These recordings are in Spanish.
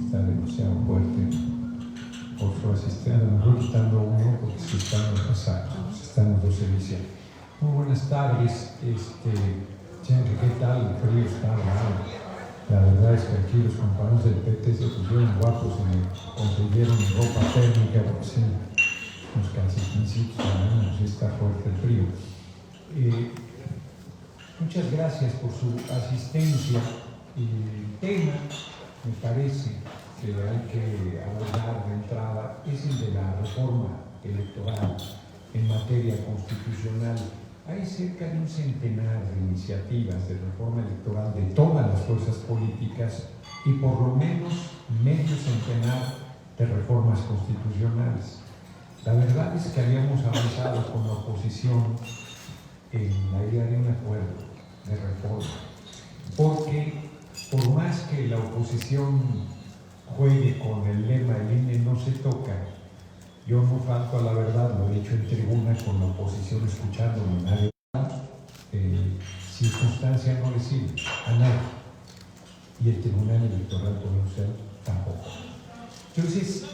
está demasiado fuerte por su asistencia. Me voy quitando uno porque se están los dos iniciando. Muy buenas tardes. ¿Qué tal? El frío está raro. La verdad es que aquí los compañeros del PT se pusieron guapos y me consiguieron ropa térmica porque sí, unos calcetincitos, sí está fuerte el frío. Muchas gracias por su asistencia. El tema, me parece, que hay que abordar de entrada es el de la reforma electoral en materia constitucional. Hay cerca de un centenar de iniciativas de reforma electoral de todas las fuerzas políticas y por lo menos medio centenar de reformas constitucionales. La verdad es que habíamos avanzado con la oposición en la idea de un acuerdo de reforma, porque por más que la oposición juegue con el lema "el INE no se toca", yo no falto a la verdad, lo he dicho en tribuna con la oposición escuchándome, nadie, circunstancia no le sirve a nadie, y el Tribunal Electoral Provincial tampoco. Entonces,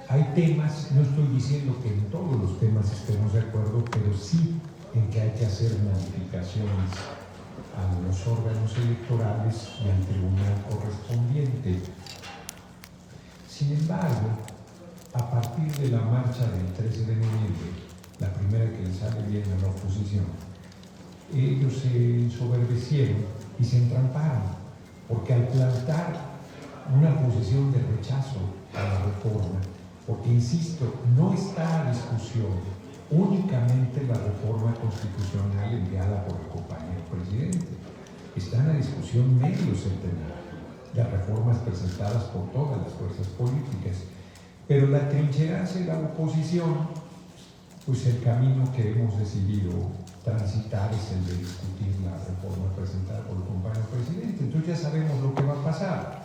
hay temas, no estoy diciendo que en todos los temas estemos de acuerdo, pero sí en que hay que hacer modificaciones a los órganos electorales y al tribunal correspondiente. Sin embargo, a partir de la marcha del 13 de noviembre, la primera que le sale bien a la oposición, ellos se ensoberbecieron y se entramparon, porque al plantar una posición de rechazo a la reforma, porque insisto, no está a discusión únicamente la reforma constitucional enviada por el compañero presidente, están a discusión medio centenar de reformas presentadas por todas las fuerzas políticas. Pero la trincherarse de la oposición, pues el camino que hemos decidido transitar es el de discutir la reforma presentada por el compañero presidente. Entonces ya sabemos lo que va a pasar.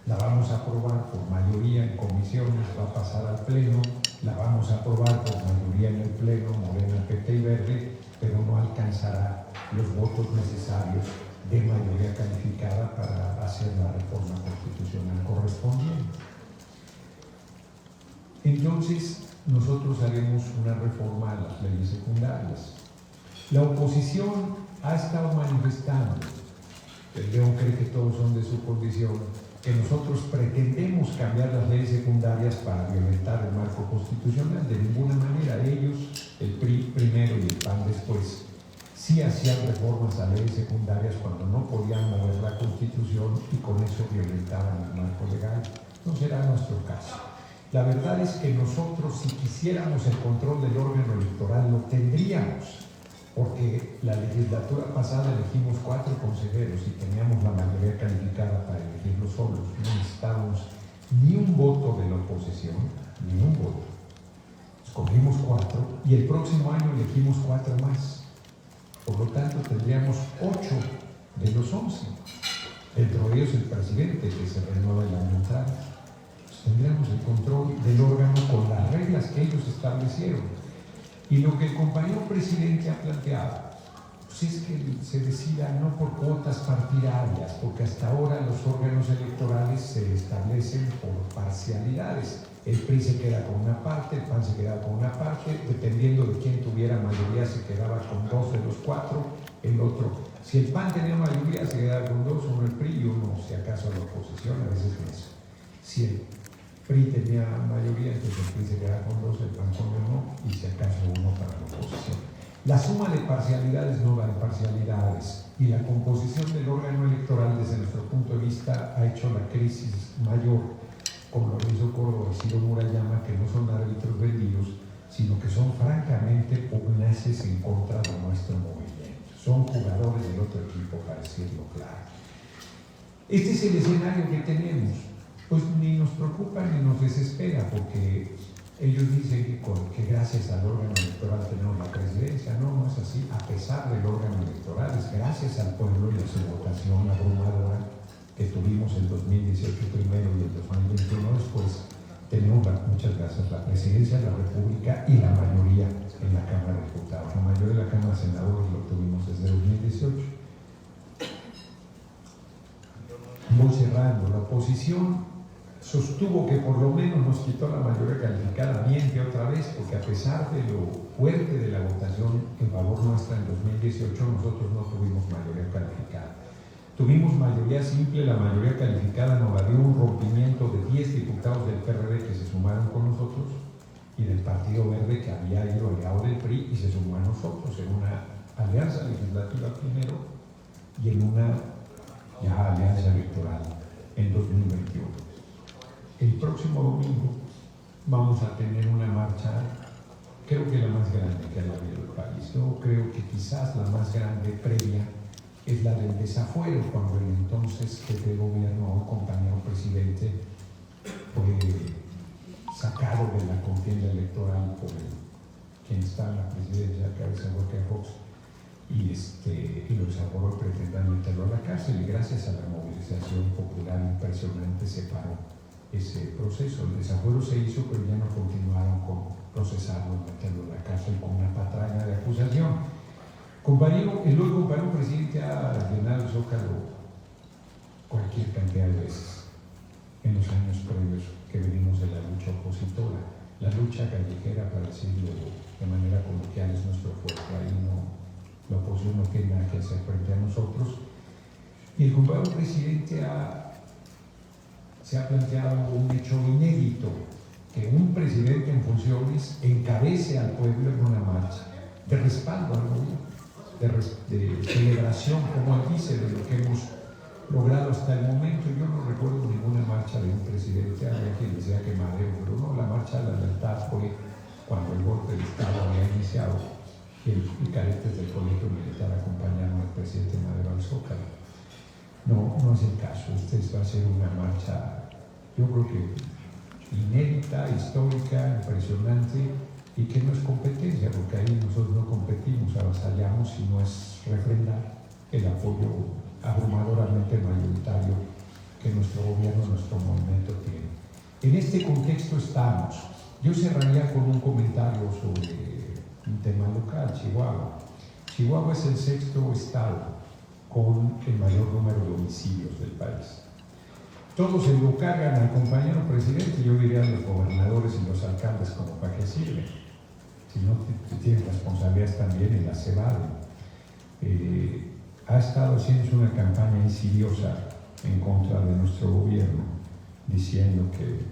La vamos a aprobar por mayoría en comisiones, va a pasar al Pleno, la vamos a aprobar por mayoría en el Pleno, Morena, PT y Verde, pero no alcanzará los votos necesarios de mayoría calificada para hacer la reforma constitucional correspondiente. Entonces, nosotros haremos una reforma a las leyes secundarias. La oposición ha estado manifestando, el León cree que todos son de su condición, que nosotros pretendemos cambiar las leyes secundarias para violentar el marco constitucional. De ninguna manera. Ellos, el PRI primero y el PAN después, sí hacían reformas a leyes secundarias cuando no podían mover la Constitución y con eso violentaban el marco legal. No será nuestro caso. La verdad es que nosotros, si quisiéramos el control del órgano electoral, lo tendríamos, porque la legislatura pasada elegimos 4 consejeros y teníamos la mayoría calificada para elegirlos solos. No necesitábamos ni un voto de la oposición, ni un voto. Escogimos 4 y el próximo año elegimos 4 más. Por lo tanto, tendríamos 8 de los 11. Dentro de ellos el presidente, que se renueva el año entrante. Tendríamos el control del órgano con las reglas que ellos establecieron. Y lo que el compañero presidente ha planteado, pues es que se decida no por cuotas partidarias, porque hasta ahora los órganos electorales se establecen por parcialidades. El PRI se queda con una parte, el PAN se queda con una parte, dependiendo de quién tuviera mayoría se quedaba con 2 de los 4, el otro. Si el PAN tenía mayoría se quedaba con 2, uno el PRI y uno, si acaso, la oposición, a veces es eso. Si el PRI tenía mayoría, entonces el PRI se queda con 2, el PAN con 1 y si acaso uno para la oposición. La suma de parcialidades no da parcialidades y la composición del órgano electoral desde nuestro punto de vista ha hecho la crisis mayor, como lo hizo Córdoba y Ciro Murayama, que no son árbitros vendidos, sino que son francamente pugnaces en contra de nuestro movimiento. Son jugadores del otro equipo, para decirlo claro. Este es el escenario que tenemos. Pues ni nos preocupa ni nos desespera, porque ellos dicen que gracias al órgano electoral tenemos la presidencia. No, no es así. A pesar del órgano electoral, es gracias al pueblo y a su votación abrumadora que tuvimos el 2018 primero y el 2021 después, tenemos, muchas gracias, la presidencia de la República y la mayoría en la Cámara de Diputados. La mayoría de la Cámara de Senadores lo tuvimos desde 2018. Voy cerrando. La oposición sostuvo que por lo menos nos quitó la mayoría calificada, miente otra vez, porque a pesar de lo fuerte de la votación en favor nuestra en 2018, nosotros no tuvimos mayoría calificada. Tuvimos mayoría simple, la mayoría calificada nos dio un rompimiento de 10 diputados del PRD que se sumaron con nosotros y del Partido Verde que había ido aliado del PRI y se sumó a nosotros en una alianza legislativa primero y en una ya alianza electoral en 2021. El próximo domingo vamos a tener una marcha, creo que la más grande que haya habido en el país. Yo creo que quizás la más grande previa es la del desafuero, cuando el entonces jefe de gobierno, hoy compañero presidente, fue sacado de la contienda electoral por quien está en la presidencia, Cabeza Hueca Fox, y lo desaforó y pretendían meterlo a la cárcel, y gracias a la movilización popular impresionante se paró ese proceso. El desafuero se hizo, pero ya no continuaron con procesarlo y meterlo a la cárcel con una patraña de acusación. El hoy compañero presidente ha llenado el Zócalo cualquier cantidad de veces en los años previos que venimos de la lucha opositora. La lucha callejera, para decirlo de manera coloquial, es nuestro fuerte. Ahí la oposición no tiene nada que hacer frente a nosotros. Y el compañero presidente se ha planteado un hecho inédito, que un presidente en funciones encabece al pueblo en una marcha de respaldo al gobierno, de celebración, como él dice, de lo que hemos logrado hasta el momento. Yo no recuerdo ninguna marcha de un presidente, había quien decía que Madero, pero no, la marcha de la lealtad fue cuando el golpe de Estado había iniciado y cadetes del colegio militar acompañaron al presidente Madero al Zócalo. No es el caso. Va a ser una marcha, yo creo que inédita, histórica, impresionante, y que no es competencia, porque ahí nosotros no competimos, avasallamos, sino es refrendar el apoyo abrumadoramente mayoritario que nuestro gobierno, nuestro movimiento tiene. En este contexto estamos. Yo cerraría con un comentario sobre un tema local, Chihuahua. Chihuahua es el sexto estado con el mayor número de homicidios del país. Todos se lo cargan al compañero presidente, yo diría a los gobernadores y los alcaldes, como para qué sirven, si no tienen responsabilidades también en la cebada. Ha estado haciendo una campaña insidiosa en contra de nuestro gobierno, diciendo que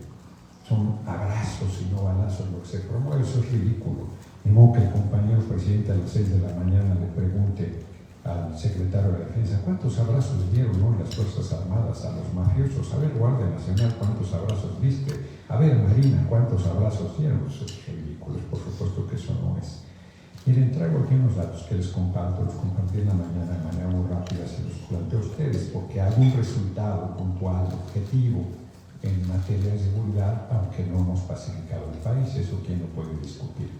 son abrazos y no balazos lo que se promueve. Eso es ridículo. De modo que el compañero presidente a las 6 de la mañana le pregunte al secretario de la Defensa cuántos abrazos dieron hoy las Fuerzas Armadas a los mafiosos. A ver, Guardia Nacional, cuántos abrazos diste. A ver, Marina, cuántos abrazos dieron. Eso es ridículo, por supuesto que eso no es. Miren, traigo aquí unos datos que les comparto, los compartí en la mañana de manera muy rápida, se los planteo a ustedes, porque hay un resultado puntual, objetivo, en materia de seguridad, aunque no hemos pacificado el país, eso quién lo puede discutir.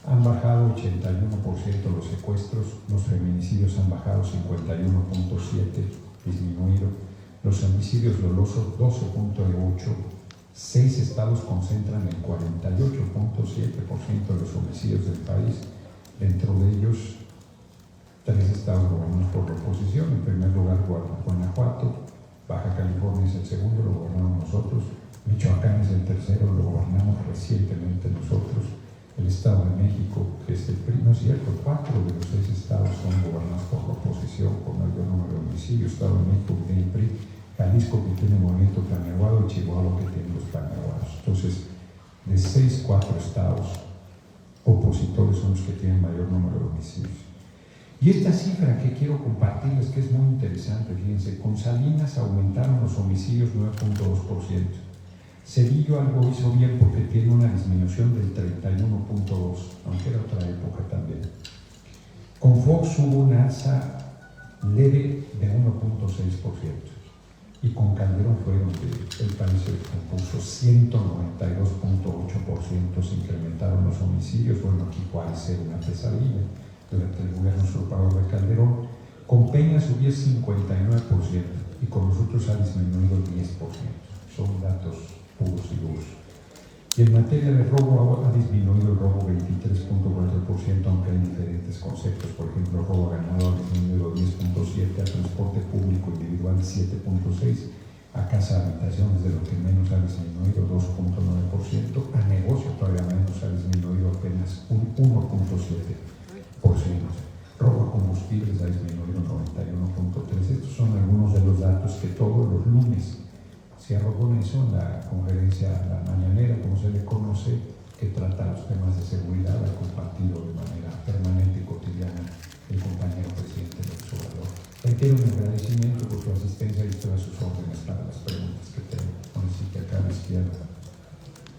Han bajado 81% los secuestros, los feminicidios han bajado 51.7%, disminuido, los homicidios dolosos 12.8%, 6 estados concentran el 48.7% de los homicidios del país, dentro de ellos 3 estados gobernados por la oposición. En primer lugar, Guanajuato, Baja California es el segundo, lo gobernamos nosotros, Michoacán es el tercero, lo gobernamos recientemente nosotros, el Estado de México, que es el primero, es cierto, 4 de los 6 estados son gobernados por la oposición, con mayor número de homicidios. Estado de México que tiene el PRI, Jalisco que tiene movimiento planeado y Chihuahua que tiene los planeados. Entonces, de 6, 4 estados opositores son los que tienen mayor número de homicidios. Y esta cifra que quiero compartirles, que es muy interesante, fíjense, con Salinas aumentaron los homicidios 9.2%. Cedillo algo hizo bien porque tiene una disminución del 31.2%, aunque era otra época también. Con Fox hubo una alza leve de 1.6%. Y con Calderón fue donde el país se compuso 192.8%, se incrementaron los homicidios. Bueno, aquí puede ser una pesadilla durante el gobierno usurpador de Calderón. Con Peña subía 59% y con nosotros ha disminuido el 10%. Son datos puros y duros. Y en materia de robo ha disminuido el robo 23.4%, aunque hay diferentes conceptos. Por ejemplo, el robo ganado ha disminuido 10.7%, a transporte público individual 7.6%, a casa habitaciones de lo que menos ha disminuido 2.9%, a negocio todavía menos ha disminuido apenas un 1.7%. Robo a combustibles ha disminuido 91.3%. Estos son algunos de los datos que todos los lunes cierro con eso en la conferencia, la mañanera, como se le conoce, que trata los temas de seguridad, ha compartido de manera permanente y cotidiana el compañero presidente López Obrador. Reitero mi agradecimiento por su asistencia y todas sus órdenes para las preguntas que tengo. Necesito acá a la izquierda.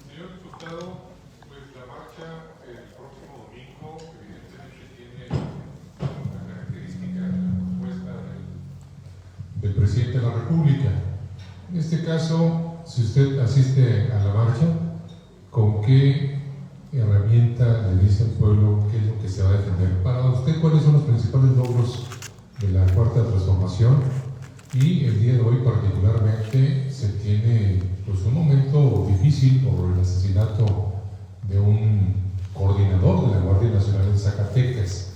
Señor diputado, pues la marcha el próximo domingo evidentemente tiene la característica de la propuesta del presidente de la República. En este caso, si usted asiste a la marcha, ¿con qué herramienta le dice al pueblo qué es lo que se va a defender? Para usted, ¿cuáles son los principales logros de la cuarta transformación? Y el día de hoy particularmente se tiene pues un momento difícil por el asesinato de un coordinador de la Guardia Nacional en Zacatecas.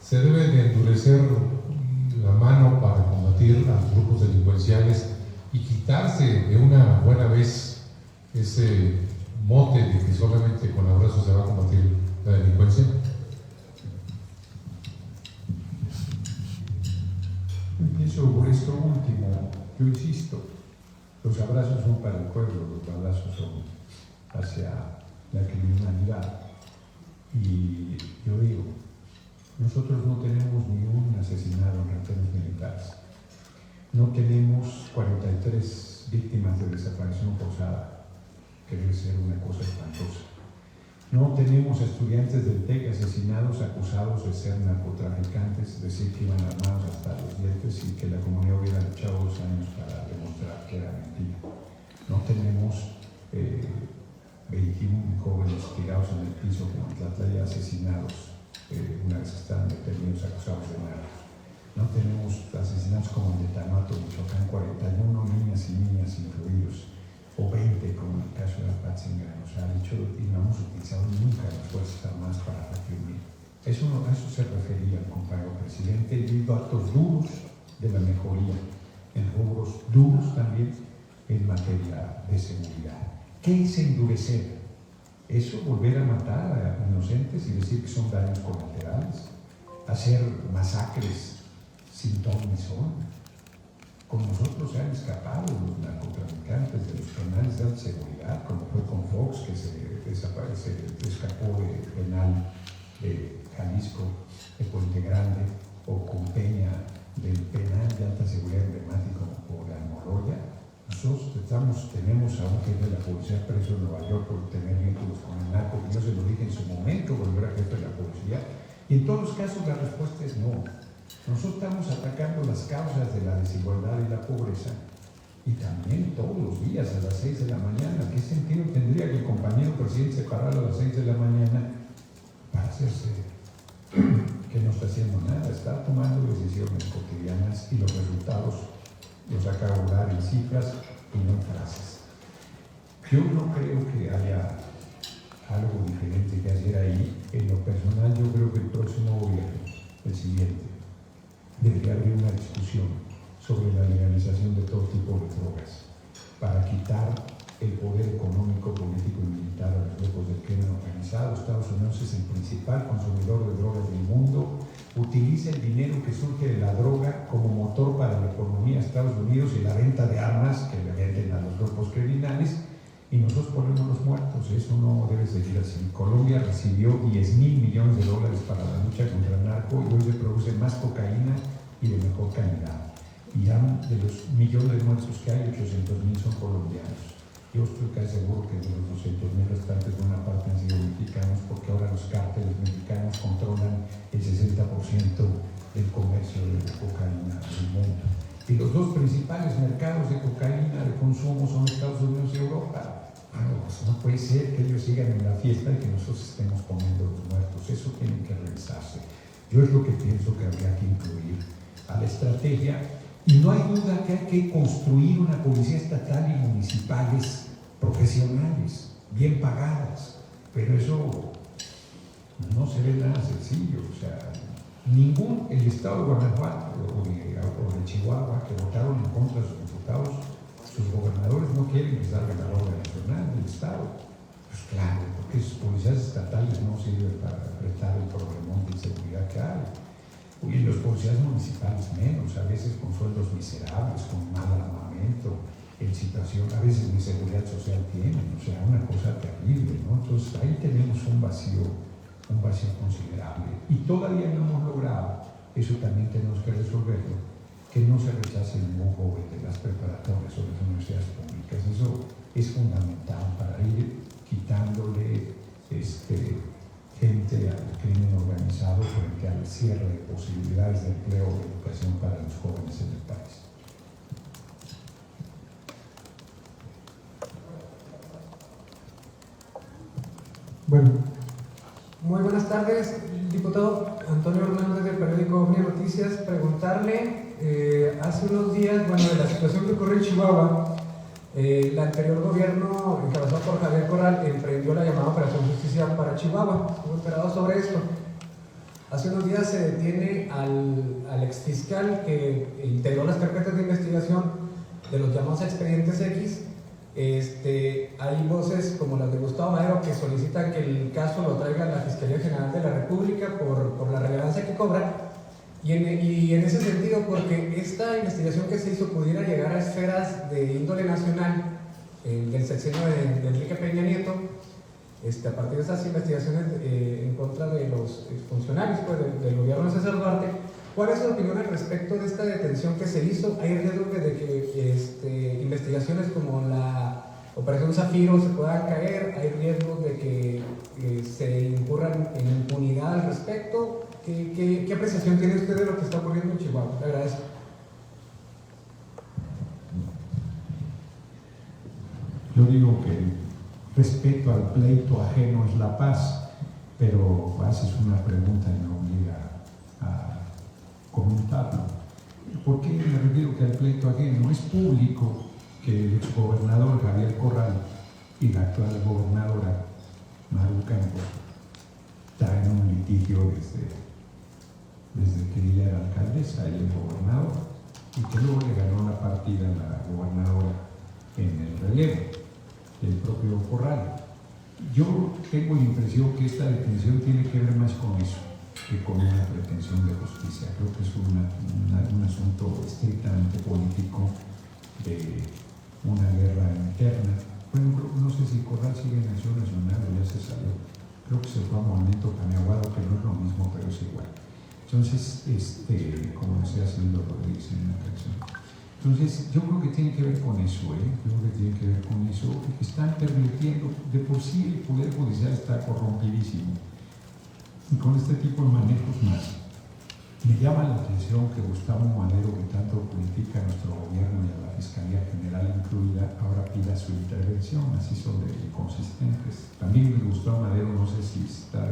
Se debe de endurecer la mano para combatir a los grupos delincuenciales y quitarse de una buena vez ese mote de que solamente con abrazos se va a combatir la delincuencia. Empiezo por esto último. Yo insisto, los abrazos son para el pueblo, los balazos son hacia la criminalidad. Y yo digo, nosotros no tenemos ni un asesinado en retenes militares. No tenemos 43 víctimas de desaparición forzada, que debe ser una cosa espantosa. No tenemos estudiantes del TEC asesinados acusados de ser narcotraficantes, decir que iban armados hasta los dientes y que la comunidad hubiera luchado 2 años para demostrar que era mentira. No tenemos 21 jóvenes tirados en el piso como en Tlatlaya asesinados una vez que estaban detenidos acusados de nada. No tenemos asesinatos como el de Tamato, Michoacán, 41 niñas y niñas incluidos, o 20 como en el caso de Apatzingán. O sea, ha dicho, y no hemos utilizado nunca las Fuerzas Armadas para reprimir. A eso se refería el compañero presidente, y datos duros de la mejoría, en rubros duros también en materia de seguridad. ¿Qué es endurecer? Eso, volver a matar a inocentes y decir que son daños colaterales, hacer masacres sin ton ni son. Con nosotros se han escapado los narcotraficantes de los penales de alta seguridad, como fue con Fox, que se escapó del penal de Jalisco, de Puente Grande, o con Peña del penal de alta seguridad emblemático por Almoloya. Nosotros tenemos a un jefe de la policía preso en Nueva York por tener vínculos con el narco, que yo se lo dije en su momento cuando era jefe de la policía, y en todos los casos la respuesta es no. Nosotros estamos atacando las causas de la desigualdad y la pobreza, y también todos los días a las 6 de la mañana. ¿Qué sentido tendría que el compañero presidente se parara a las 6 de la mañana para hacerse que no está haciendo nada? Está tomando decisiones cotidianas y los resultados los acaba de dar en cifras y no en frases. Yo no creo que haya algo diferente que hacer ahí. En lo personal, yo creo que el próximo gobierno, el siguiente, debería haber una discusión sobre la legalización de todo tipo de drogas para quitar el poder económico, político y militar a los grupos del crimen organizado. Estados Unidos es el principal consumidor de drogas del mundo, utiliza el dinero que surge de la droga como motor para la economía de Estados Unidos y la venta de armas que le venden a los grupos criminales, y nosotros ponemos los muertos. Eso no debe seguir así. Colombia recibió $10,000 millones para la lucha contra el narco, y hoy se produce más cocaína y de mejor calidad. Y ya de los millones de muertos que hay, 800,000 son colombianos. Yo estoy casi seguro que de los 200,000 restantes, buena parte han sido mexicanos, porque ahora los cárteles mexicanos controlan el 60% del comercio de cocaína del mundo. Y los dos principales mercados de cocaína de consumo son Estados Unidos y Europa. Bueno, pues no puede ser que ellos sigan en la fiesta y que nosotros estemos poniendo los muertos. Eso tiene que revisarse. Yo es lo que pienso que habría que incluir a la estrategia. Y no hay duda que hay que construir una policía estatal y municipales profesionales, bien pagadas. Pero eso no se ve nada sencillo. O sea, el estado de Guanajuato o de Chihuahua, que votaron en contra de sus diputados, no quieren que salga la Guardia Nacional del Estado. Pues claro, porque esos policías estatales no sirven para apretar el problemón de inseguridad que hay. Y los policías municipales menos, a veces con sueldos miserables, con mal armamento, en situación, a veces ni seguridad social tienen, o sea, una cosa terrible, ¿no? Entonces ahí tenemos un vacío considerable. Y todavía no hemos logrado, eso también tenemos que resolverlo, que no se rechace ningún joven de las preparatorias o de las universidades públicas. Eso es fundamental para ir quitándole gente al crimen organizado frente al cierre de posibilidades de empleo o de educación para los jóvenes en el país. Bueno, muy buenas tardes, diputado Antonio Hernández del periódico Omnia Noticias. Preguntarle, hace unos días, de la situación que ocurre en Chihuahua, el anterior gobierno, encabezado por Javier Corral, emprendió la llamada Operación Justicia para Chihuahua. Hemos esperado sobre esto. Hace unos días se detiene al exfiscal que integró las carpetas de investigación de los llamados expedientes X. Hay voces como las de Gustavo Madero que solicitan que el caso lo traiga la Fiscalía General de la República por la relevancia que cobra. Y en ese sentido, porque esta investigación que se hizo pudiera llegar a esferas de índole nacional del sexenio de Enrique Peña Nieto, a partir de esas investigaciones en contra de los funcionarios del gobierno de César Duarte, ¿cuál es su opinión al respecto de esta detención que se hizo? ¿Hay riesgo de que investigaciones como la Operación Zafiro se puedan caer? ¿Hay riesgo de que se incurran en impunidad al respecto? ¿Qué apreciación tiene usted de lo que está ocurriendo en Chihuahua? Le agradezco. Yo digo que respeto al pleito ajeno es la paz, pero haces una pregunta y me obliga a comentarlo. ¿Por qué me refiero que al pleito ajeno? Es público que el exgobernador Javier Corral y la actual gobernadora Maru Campos traen un litigio desde que ella era alcaldesa y el gobernador, y que luego le ganó la partida a la gobernadora en el relevo del propio Corral. Yo tengo la impresión que esta detención tiene que ver más con eso que con una pretensión de justicia. Creo que es un asunto estrictamente político de una guerra interna. Bueno, no sé si Corral sigue en Acción Nacional o ya se salió. Creo que se fue a Movimiento Caneaguado, que no es lo mismo, pero es igual. Entonces, como decía Silvio Rodríguez en una canción. Entonces, yo creo que tiene que ver con eso, Yo creo que tiene que ver con eso, que están permitiendo, de por sí el Poder Judicial está corrompidísimo. Y con este tipo de manejos más. Me llama la atención que Gustavo Madero, que tanto critica a nuestro gobierno y a la Fiscalía General incluida, ahora pida su intervención, así son de inconsistentes. También Gustavo Madero, no sé si está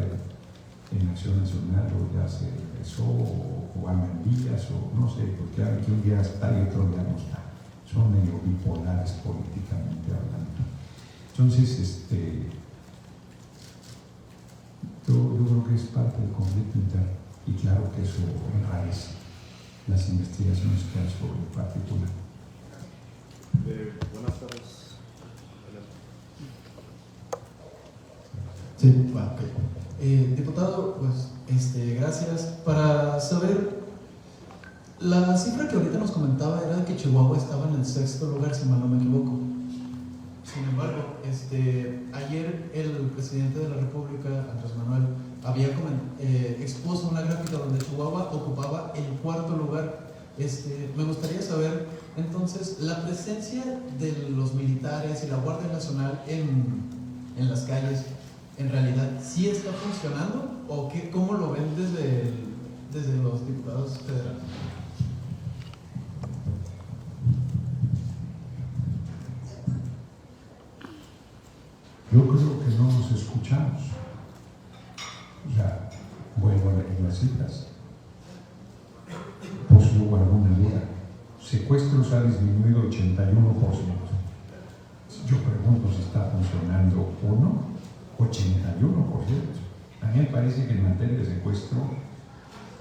en Acción Nacional o ya se regresó, o anda en Díaz, o no sé, porque aquí un día está y otro día no está. Son medio bipolares políticamente hablando. Entonces, yo creo que es parte del conflicto interno. Y claro que eso enrarece las investigaciones que hay sobre el particular. Buenas tardes. Sí, okay. Diputado, pues, gracias. Para saber, la cifra que ahorita nos comentaba era de que Chihuahua estaba en el 6º lugar, si mal no me equivoco. Sin embargo, ayer el presidente de la República, Andrés Manuel, había expuesto una gráfica donde Chihuahua ocupaba el 4º lugar. Me gustaría saber, entonces, la presencia de los militares y la Guardia Nacional en las calles, ¿en realidad sí está funcionando? ¿O cómo lo ven desde los diputados federales? Yo creo que no nos escuchamos. O sea, vuelvo a leer las cifras. Pues no hubo alguna duda. Secuestros ha disminuido 81%. Yo pregunto si está funcionando o no. 81%. A mí me parece que en materia de secuestro,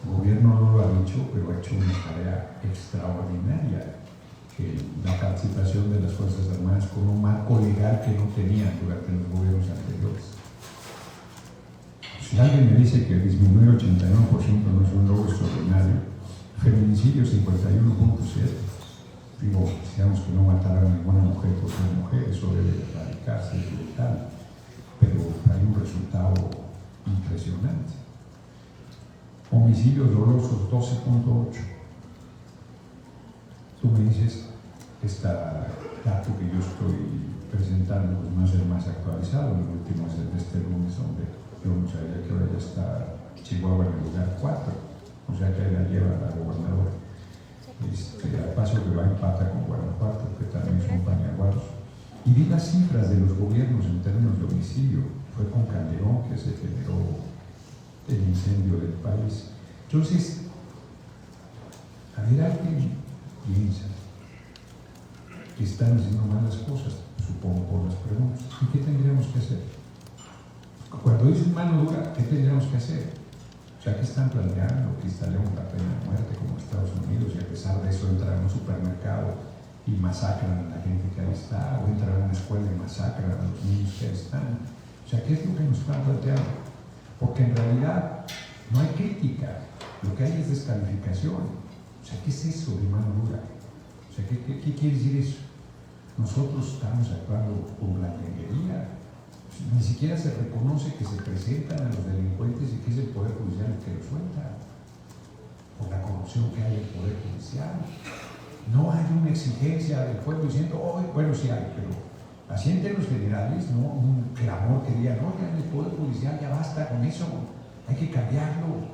el gobierno no lo ha dicho, pero ha hecho una tarea extraordinaria. Que la participación de las Fuerzas Armadas además con un marco legal que no tenían durante los gobiernos anteriores. Si alguien me dice que disminuir 81% no es un logro extraordinario, feminicidio 51.7%, digo, decíamos que no mataron a ninguna mujer por ser mujer, eso debe erradicarse, es brutal, pero hay un resultado impresionante. Homicidios dolosos 12.8%. Tú me dices este dato que yo estoy presentando pues no es el más actualizado, el último es el de este lunes, donde yo no sabía que ahora ya está Chihuahua en el lugar 4, o sea que ahí la lleva la gobernadora. Al paso que va empata con Guanajuato, que también son pañaguados. Y vi las cifras de los gobiernos en términos de homicidio. Fue con Calderón que se generó el incendio del país. Entonces, a ver, alguien piensa que están haciendo malas cosas, supongo por las preguntas. ¿Y qué tendríamos que hacer? Cuando dicen mano dura, ¿qué tendríamos que hacer? O sea, ¿qué están planteando? Que instalemos la pena de muerte como Estados Unidos y a pesar de eso entran a un supermercado y masacran a la gente que ahí está, o entran a una escuela y masacran a los niños que ahí están. O sea, ¿qué es lo que nos están planteando? Porque en realidad no hay crítica, lo que hay es descalificación. O sea, ¿qué es eso de mano dura? O sea, ¿qué quiere decir eso? Nosotros estamos actuando con blanquería. Ni siquiera se reconoce que se presentan a los delincuentes y que es el Poder Judicial el que los suelta, por la corrupción que hay en el Poder Judicial. No hay una exigencia del pueblo diciendo, oh, bueno, sí hay, pero así en términos generales, no un clamor que digan, oigan, el Poder Judicial ya basta con eso, hay que cambiarlo,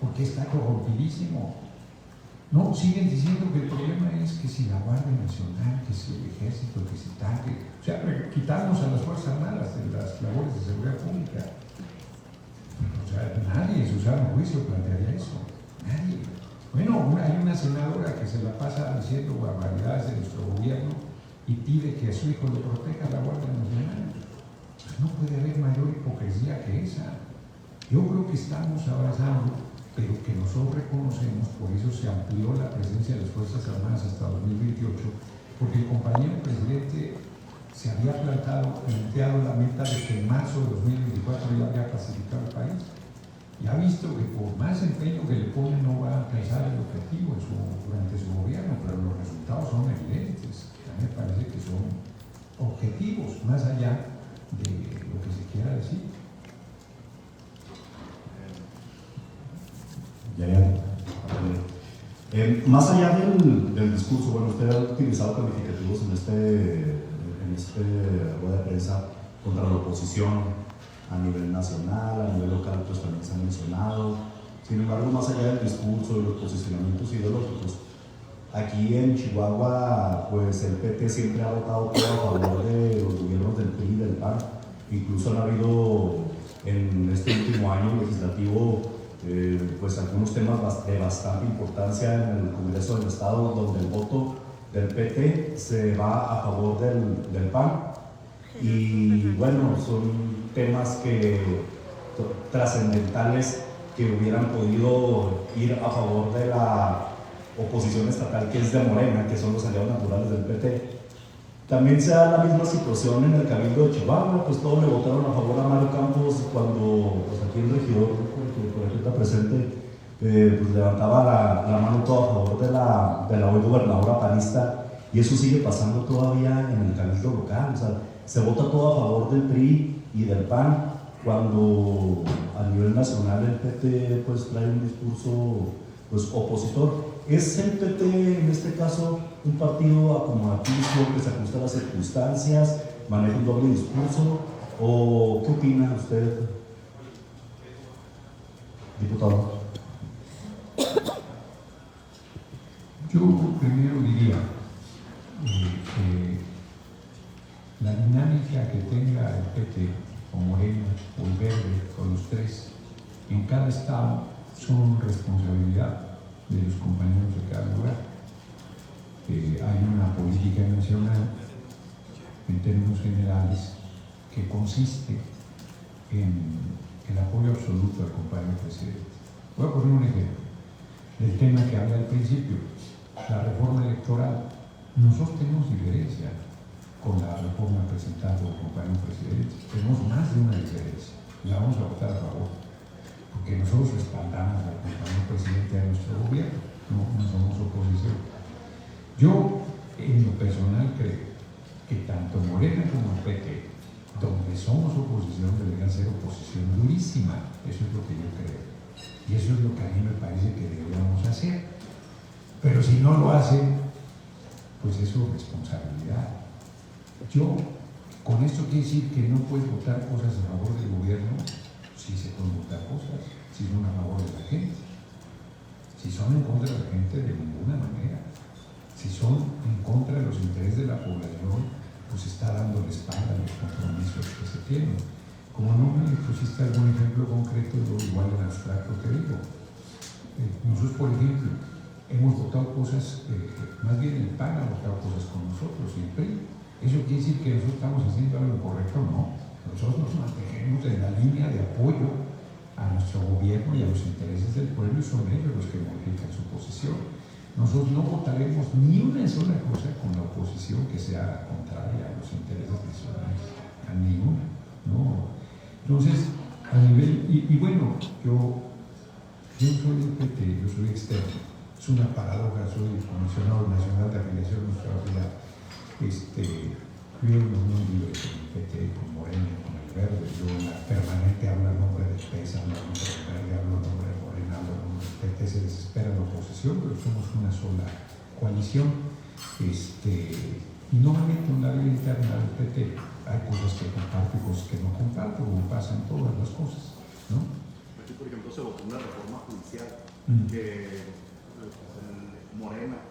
porque está corrompidísimo. No, siguen diciendo que el problema es que si la Guardia Nacional, que si el Ejército, que si tal, que, o sea, quitarnos a las Fuerzas Armadas de las labores de seguridad pública. O sea, nadie en su sano juicio plantearía eso. Nadie. Bueno, hay una senadora que se la pasa diciendo barbaridades de nuestro gobierno y pide que a su hijo lo proteja la Guardia Nacional. Pues no puede haber mayor hipocresía que esa. Yo creo que estamos avanzando, pero que nosotros reconocemos, por eso se amplió la presencia de las Fuerzas Armadas hasta 2028, porque el compañero presidente se había planteado la meta de que en marzo de 2024 ya había pacificado el país. Y ha visto que por más empeño que le pone no va a alcanzar el objetivo durante su gobierno, pero los resultados son evidentes. A mí me parece que son objetivos, más allá de lo que se quiera decir. Más allá del discurso, bueno, usted ha utilizado calificativos en este rueda de prensa contra la oposición a nivel nacional, a nivel local, pues también se han mencionado. Sin embargo, más allá del discurso, de los posicionamientos ideológicos, aquí en Chihuahua, pues el PT siempre ha votado todo a favor de los gobiernos del PRI y del PAN. Incluso han habido en este último año legislativo pues algunos temas de bastante importancia en el Congreso del Estado, donde el voto del PT se va a favor del PAN. Y bueno, son temas trascendentales que hubieran podido ir a favor de la oposición estatal, que es de Morena, que son los aliados naturales del PT. También se da la misma situación en el Cabildo de Chihuahua, pues todos le votaron a favor a Mario Campos cuando pues aquí el regidor, que por aquí está presente, pues levantaba la mano todo a favor de la hoy gobernadora panista, y eso sigue pasando todavía en el Cabildo local. O sea, se vota todo a favor del PRI y del PAN cuando a nivel nacional el PT pues trae un discurso pues opositor. ¿Es el PT en este caso un partido acomodativo que se ajusta a las circunstancias, maneja un doble discurso, o qué opina usted, diputado? Yo primero diría que la dinámica que tenga el PT o Morena o el Verde o los tres en cada estado son responsabilidad de los compañeros de cada lugar. Hay una política nacional en términos generales que consiste en el apoyo absoluto al compañero presidente. Voy a poner un ejemplo del tema que hablé al principio, la reforma electoral. Nosotros tenemos diferencia con representando al compañero presidente. Tenemos más de una diferencia. La vamos a votar a favor, porque nosotros respaldamos al compañero presidente de nuestro gobierno, no somos oposición. Yo, en lo personal, creo que tanto Morena como el PT, donde somos oposición, deberían ser oposición durísima. Eso es lo que yo creo. Y eso es lo que a mí me parece que deberíamos hacer. Pero si no lo hacen, pues es su responsabilidad. Yo, con esto quiero decir que no puedes votar cosas a favor del gobierno si se pueden votar cosas, si son a favor de la gente. Si son en contra de la gente, de ninguna manera. Si son en contra de los intereses de la población, pues está dando la espalda a los compromisos que se tienen. Como no me pusiste algún ejemplo concreto, yo igual en abstracto te digo. Nosotros, por ejemplo, hemos votado cosas, más bien el PAN ha votado cosas con nosotros y el PRI. ¿Eso quiere decir que nosotros estamos haciendo algo correcto? No. Nosotros nos mantenemos en la línea de apoyo a nuestro gobierno y a los intereses del pueblo, y son ellos los que modifican su posición. Nosotros no votaremos ni una sola cosa con la oposición que sea contraria a los intereses nacionales, a ninguna, no. Entonces, a nivel, y bueno, yo soy del PT, yo soy externo, es una paradoja, soy comisionado nacional de afiliación de nuestra ciudad. Yo no vivo con el PT, con Morena, con el Verde, yo en la permanente hablo en nombre del PES, hablo en nombre del Verde, hablo en nombre de Morena, hablo en nombre del PT, se desespera la oposición, pero somos una sola coalición. Y no me meto en la vida interna del PT, hay cosas que comparto y cosas que no comparto, como pasan todas las cosas, ¿no? Aquí, por ejemplo, se votó una reforma judicial que Morena,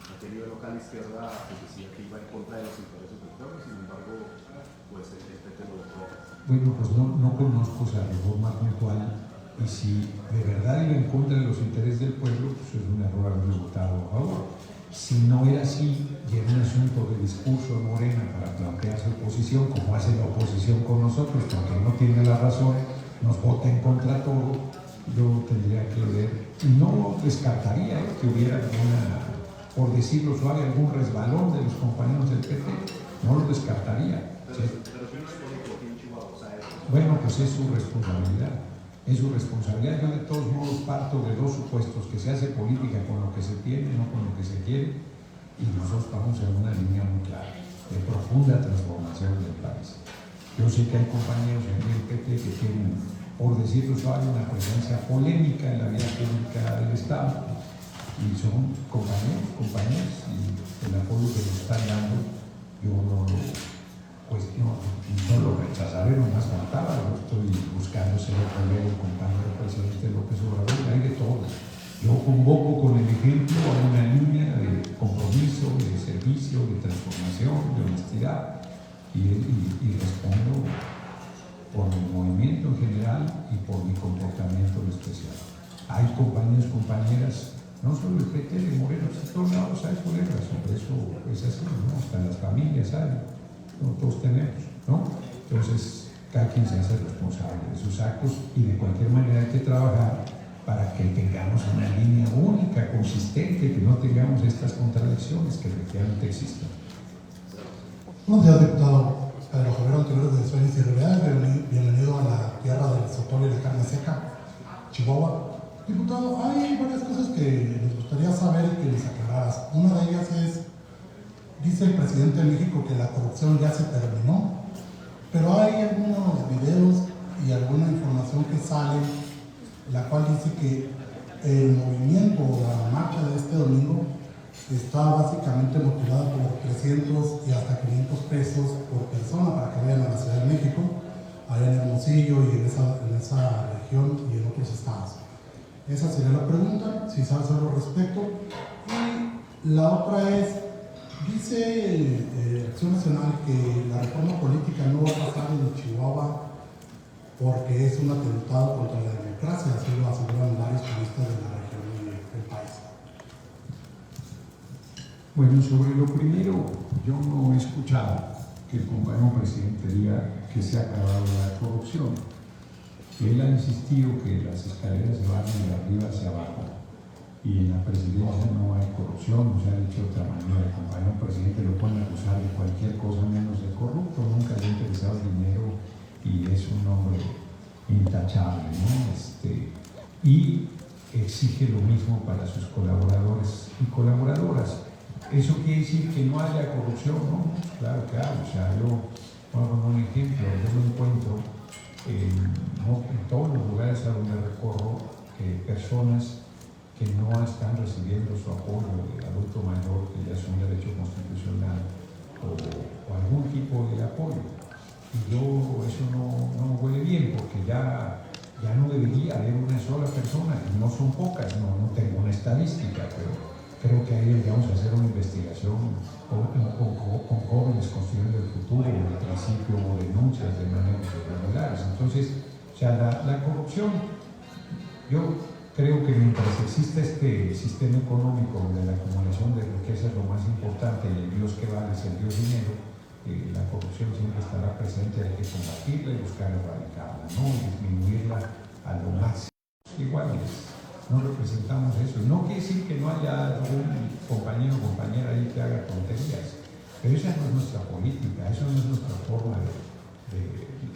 a nivel local izquierda, pues decía que iba en contra de los intereses del pueblo, sin embargo, pues el PT lo votó. Bueno, pues no conozco esa reforma puntual, y si de verdad iba en contra de los intereses del pueblo, pues es un error haberlo votado a favor. Si no era así, y era un asunto de discurso de Morena para plantear su posición, como hace la oposición con nosotros, porque no tiene la razón, nos vota en contra todo, yo tendría que ver, y no descartaría que hubiera alguna, por decirlo suave, algún resbalón de los compañeros del PT, no lo descartaría. ¿Sí? Bueno, pues es su responsabilidad. Es su responsabilidad. Yo de todos modos parto de dos supuestos: que se hace política con lo que se tiene, no con lo que se quiere, y nosotros vamos en una línea muy clara de profunda transformación del país. Yo sé que hay compañeros en el PT que tienen, por decirlo suave, una presencia polémica en la vida pública del Estado, y son compañeros, y el apoyo que nos están dando, yo no lo cuestiono, no lo rechazaré, no más faltaba. Yo estoy buscando ser el colega, el compañero presidente López Obrador, hay de todo. Yo convoco con el ejemplo a una línea de compromiso, de servicio, de transformación, de honestidad, y respondo por mi movimiento en general y por mi comportamiento en especial. Hay compañeros, compañeras, no solo el PT de Moreno, en todos lados hay colegas, sobre eso es así, ¿no? Hasta en las familias hay, no todos tenemos, ¿no? Entonces, cada quien se hace responsable de sus actos, y de cualquier manera hay que trabajar para que tengamos una línea única, consistente, que no tengamos estas contradicciones que efectivamente existen. Buenos días, diputado Pedro Javier Antonio de Sueños y Realidades. Bienvenido a la tierra del sotol y la carne seca, Chihuahua. Diputado, hay varias cosas que nos gustaría saber y que nos aclararas. Una de ellas es, dice el presidente de México que la corrupción ya se terminó, pero hay algunos videos y alguna información que sale, la cual dice que el movimiento o la marcha de este domingo está básicamente motivada por 300 y hasta 500 pesos por persona para que vayan a la Ciudad de México, allá en Hermosillo y en esa región y en otros estados. Esa sería la pregunta, si sabes algo al respecto. Y la otra es, dice Acción Nacional que la reforma política no va a pasar en Chihuahua porque es un atentado contra la democracia, así lo aseguran varios juristas de la región y del país. Bueno, sobre lo primero, yo no he escuchado que el compañero presidente diga que se ha acabado la corrupción. Él ha insistido que las escaleras se van de arriba hacia abajo, y en la presidencia no hay corrupción, no se ha dicho de otra manera. El compañero presidente lo pueden acusar de cualquier cosa menos de corrupto, no intachable, ¿no? Y exige lo mismo para sus colaboradores y colaboradoras. ¿Eso quiere decir que no haya corrupción? No, claro que hay. O sea, yo voy a poner un ejemplo. Yo me encuentro en todos los lugares a donde recorro personas que no están recibiendo su apoyo de adulto mayor, que ya es un derecho constitucional, o algún tipo de apoyo. Y yo, eso no huele bien, porque ya no debería haber una sola persona, y no son pocas, no tengo una estadística, pero creo que ahí deberíamos hacer una investigación con jóvenes construyendo el futuro, el principio o denuncias de maneras irregulares. Entonces, o sea, la corrupción, yo creo que mientras exista este sistema económico donde la acumulación de riqueza es lo más importante y el Dios que vale es el Dios dinero, la corrupción siempre estará presente, hay que combatirla y buscar erradicarla, ¿no? Y disminuirla a lo máximo. Iguales, no representamos eso. Y no quiere decir que no haya algún compañero o compañera ahí que haga tonterías, pero esa no es nuestra política, eso no es nuestra forma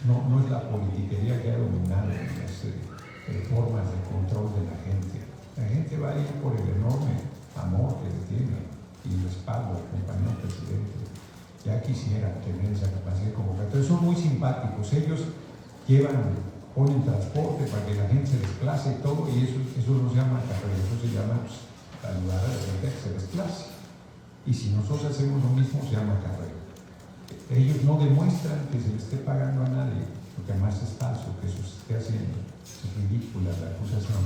no es la politiquería que ha dominado las formas de control de la gente. La gente va a ir por el enorme amor que le tiene y respaldo al compañero presidente. Ya quisieran tener esa capacidad de convocatoria. Son muy simpáticos. Ellos ponen transporte para que la gente se desplace y todo, y eso no se llama carrera, eso se llama ayudar a la gente a que se desplace. Y si nosotros hacemos lo mismo, se llama carrera. Ellos no demuestran que se le esté pagando a nadie, porque además es falso que eso se esté haciendo. Es ridícula la acusación,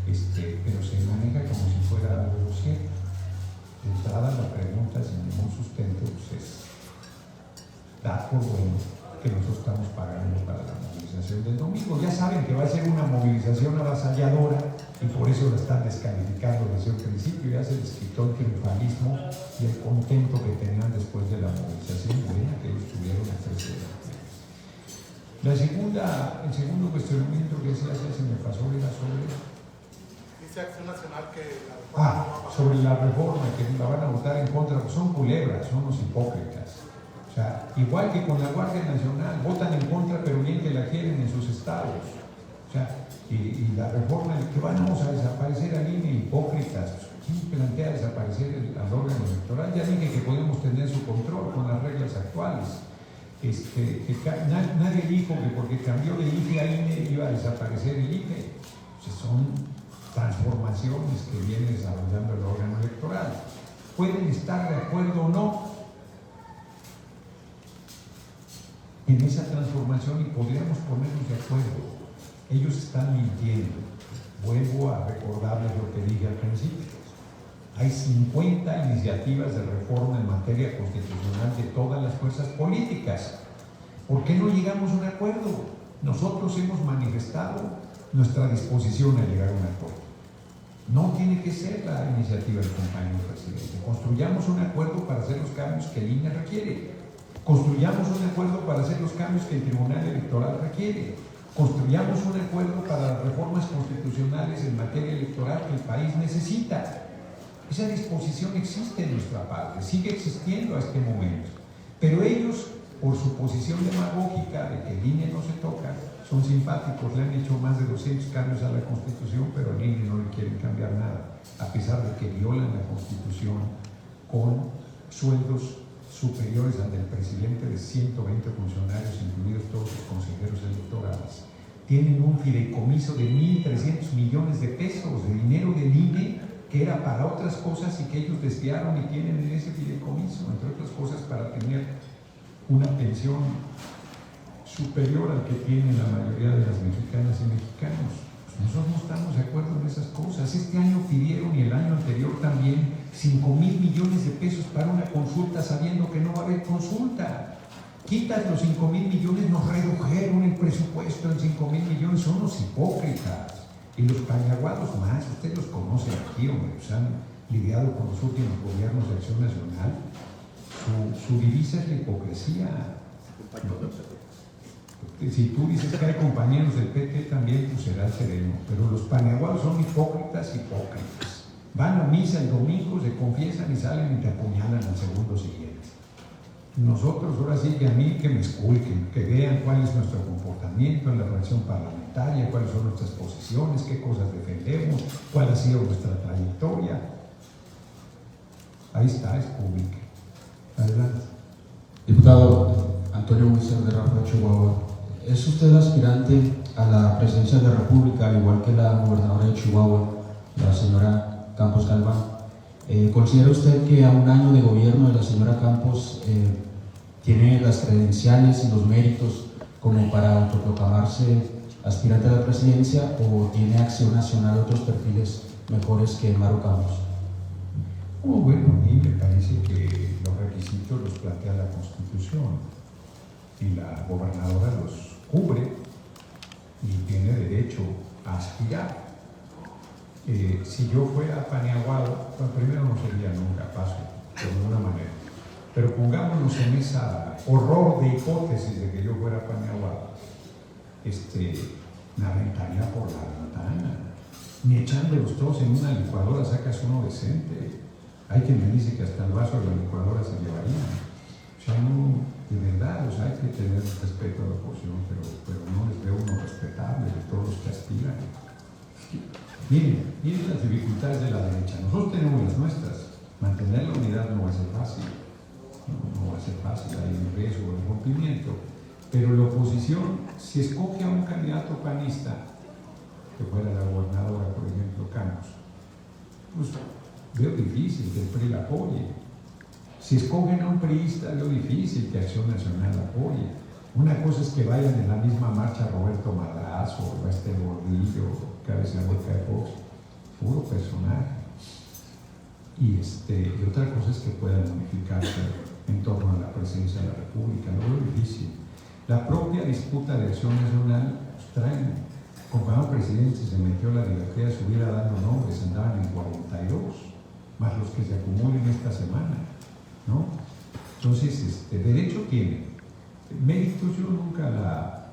pero se maneja como si fuera algo cierto. De entrada, la pregunta sin ningún sustento es dar por bueno que nosotros estamos pagando para la movilización del domingo. Ya saben que va a ser una movilización avasalladora y por eso la están descalificando desde el principio. Ya se les quitó el triunfalismo y el contento que tenían después de la movilización buena que ellos tuvieron a 13 de octubre. El segundo cuestionamiento que se hace, se me pasó, era sobre... Dice Acción Nacional que la reforma... sobre la reforma, que la van a votar en contra. Son culebras, son los hipócritas. O sea, igual que con la Guardia Nacional, votan en contra, pero bien que la quieren en sus estados. O sea, y la reforma, que vamos a desaparecer al INE, hipócritas. ¿Quién plantea desaparecer al órgano electoral? Ya dije que podemos tener su control con las reglas actuales. Nadie dijo que porque cambió de IFE a INE iba a desaparecer el IFE. O sea, son transformaciones que viene desarrollando el órgano electoral. Pueden estar de acuerdo o no en esa transformación y podríamos ponernos de acuerdo. Ellos están mintiendo. Vuelvo a recordarles lo que dije al principio. Hay 50 iniciativas de reforma en materia constitucional de todas las fuerzas políticas. ¿Por qué no llegamos a un acuerdo? Nosotros hemos manifestado nuestra disposición a llegar a un acuerdo. No tiene que ser la iniciativa del compañero presidente. Construyamos un acuerdo para hacer los cambios que el INE requiere. Construyamos un acuerdo para hacer los cambios que el Tribunal Electoral requiere. Construyamos un acuerdo para las reformas constitucionales en materia electoral que el país necesita. Esa disposición existe en nuestra parte, sigue existiendo a este momento. Pero ellos, por su posición demagógica de que el INE no se toca, son simpáticos, le han hecho más de 200 cambios a la Constitución, pero al INE no le quieren cambiar nada, a pesar de que violan la Constitución con sueldos superiores al del presidente de 120 funcionarios, incluidos todos los consejeros electorales. Tienen un fideicomiso de 1.300 millones de pesos de dinero del INE que era para otras cosas y que ellos desviaron y tienen en ese fideicomiso, entre otras cosas para tener una pensión superior al que tienen la mayoría de las mexicanas y mexicanos. Pues nosotros no estamos de acuerdo en esas cosas. Este año pidieron y el año anterior también 5,000 millones de pesos para una consulta sabiendo que no va a haber consulta. Quitas los 5,000 millones, nos redujeron el presupuesto en 5,000 millones, son los hipócritas. Y los pañaguados más, usted los conoce aquí, hombre, pues han lidiado con los últimos gobiernos de Acción Nacional. Su divisa es la hipocresía. Si tú dices que hay compañeros del PT también, pues será sereno. Pero los pañaguados son hipócritas. Van a misa el domingo, se confiesan y salen y te apuñalan al segundo siguiente. Nosotros ahora sí que a mí que me esculquen, que vean cuál es nuestro comportamiento en la fracción parlamentaria, cuáles son nuestras posiciones, qué cosas defendemos, cuál ha sido nuestra trayectoria. Ahí está, es público. Adelante. Diputado Antonio Huizar de Rafa, Chihuahua. ¿Es usted aspirante a la presidencia de la República, al igual que la gobernadora de Chihuahua, la señora Campos Galván? ¿Considera usted que a un año de gobierno de la señora Campos tiene las credenciales y los méritos como para autoproclamarse aspirante a la presidencia, o tiene Acción Nacional otros perfiles mejores que Maru Campos? Bueno, a mí me parece que los requisitos los plantea la Constitución y la gobernadora los cubre y tiene derecho a aspirar. Si yo fuera Paniaguado, bueno, primero no sería nunca paso, de ninguna manera. Pero pongámonos en esa horror de hipótesis de que yo fuera Paniaguado, me aventaría por la ventana. Ni echándolos todos en una licuadora sacas uno decente. Hay quien me dice que hasta el vaso de la licuadora se llevaría. O sea, no, de verdad, hay que tener respeto a la oposición, pero no les veo uno respetable de todos los que aspiran. Miren las dificultades de la derecha. Nosotros tenemos las nuestras. Mantener la unidad no va a ser fácil. No va a ser fácil, hay un riesgo de rompimiento. Pero la oposición, si escoge a un candidato panista, que fuera la gobernadora, por ejemplo, Campos, pues veo difícil que el PRI la apoye. Si escogen a un priista, veo difícil que Acción Nacional la apoye. Una cosa es que vayan en la misma marcha Roberto Madrazo o Gordillo, cabeza de Fox, puro personaje. Y otra cosa es que puedan unificarse en torno a la presidencia de la República. Lo veo difícil. La propia disputa de Acción Nacional traen, como cada presidente se metió la libertad de subir dando nombres, andaban en 42, más los que se acumulen esta semana, ¿no? Entonces, derecho tiene. Méritos yo nunca la